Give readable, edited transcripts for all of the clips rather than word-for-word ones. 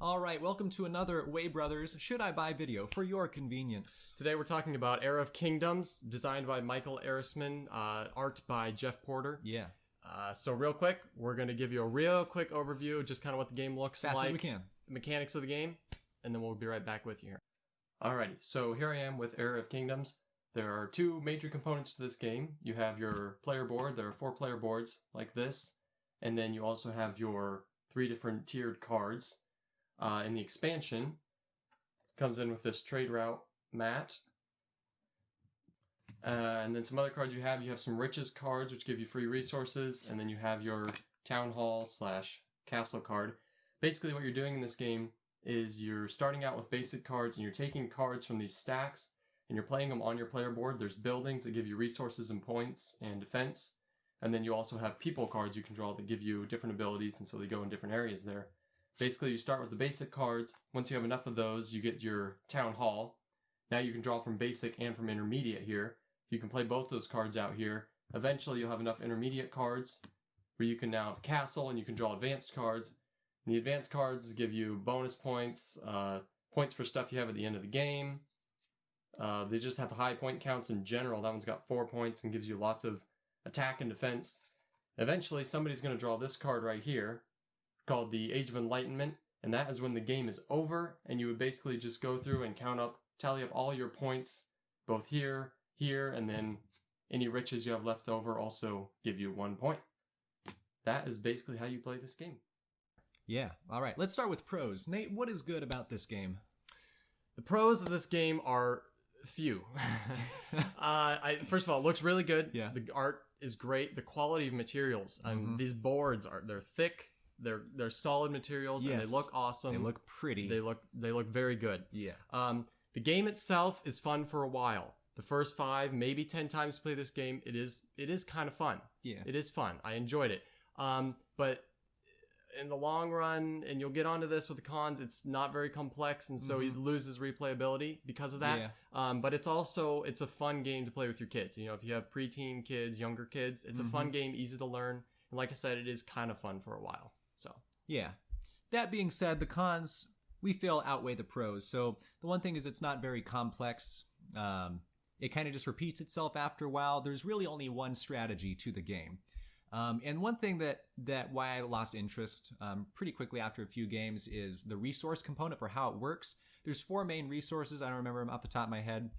All right, welcome to another Wae Brothers Should I Buy video for your convenience. Today we're talking about Era of Kingdoms, designed by Michael Arisman, art by Jeff Porter. Yeah. So real quick, we're going to give you a real quick overview of just kind of what the game looks Fast like. as we can. The mechanics of the game, and then we'll be right back with you here. Alrighty, so here I am with Era of Kingdoms. There are two major components to this game. You have your player board. There are 4 player boards like this. And then you also have your 3 different tiered cards. In the expansion, comes in with this trade route mat. And then some other cards you have some riches cards, which give you free resources. And then you have your town hall / castle card. Basically what you're doing in this game is you're starting out with basic cards and you're taking cards from these stacks and you're playing them on your player board. There's buildings that give you resources and points and defense. And then you also have people cards you can draw that give you different abilities, and so they go in different areas there. Basically, you start with the basic cards. Once you have enough of those, you get your town hall. Now you can draw from basic and from intermediate here. You can play both those cards out here. Eventually, you'll have enough intermediate cards where you can now have castle and you can draw advanced cards. And the advanced cards give you bonus points, points for stuff you have at the end of the game. They just have high point counts in general. That one's got 4 points and gives you lots of attack and defense. Eventually, somebody's going to draw this card right here, called the Age of Enlightenment, and that is when the game is over, and you would basically just go through and tally up all your points, both here, and then any riches you have left over also give you 1 point. That is basically how you play this game. Yeah, all right. Let's start with pros. Nate, what is good about this game? The pros of this game are few. First of all, it looks really good. Yeah. The art is great. The quality of materials. These boards they're thick. They're solid materials, yes. And they look awesome. They look pretty. They look very good. Yeah. The game itself is fun for a while. The first 5, maybe 10 times to play this game, it is kind of fun. Yeah. It is fun. I enjoyed it. But in the long run, and you'll get onto this with the cons, it's not very complex, and so it loses replayability because of that. Yeah. But it's a fun game to play with your kids. You know, if you have preteen kids, younger kids, it's a fun game, easy to learn. And like I said, it is kind of fun for a while. So yeah. That being said, the cons we feel outweigh the pros. So the one thing is it's not very complex. It kind of just repeats itself after a while. There's really only one strategy to the game. And one thing that why I lost interest pretty quickly after a few games is the resource component for how it works. There's 4 main resources. I don't remember them off the top of my head.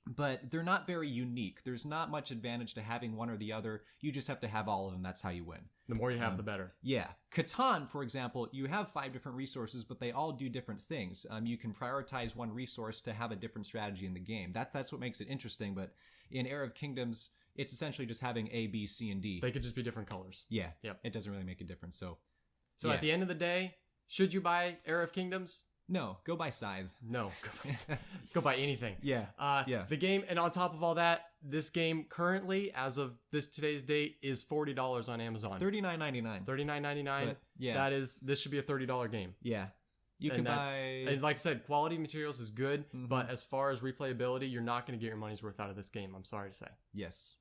But they're not very unique. There's not much advantage to having one or the other. You just have to have all of them. That's how you win. The more you have, the better. Yeah. Catan, for example, you have 5 different resources, but they all do different things. You can prioritize one resource to have a different strategy in the game. That's what makes it interesting. But in Era of Kingdoms, it's essentially just having A, B, C, and D. They could just be different colors. Yeah. Yep. It doesn't really make a difference. So yeah. At the end of the day, should you buy Era of Kingdoms? No, go buy Scythe. No, go buy anything. Yeah. Yeah. The game, and on top of all that, this game currently, as of today's date, is $40 on Amazon. $39.99. $39.99. Yeah. This should be a $30 game. Yeah. You can buy. And like I said, quality materials is good, but as far as replayability, you're not going to get your money's worth out of this game. I'm sorry to say. Yes.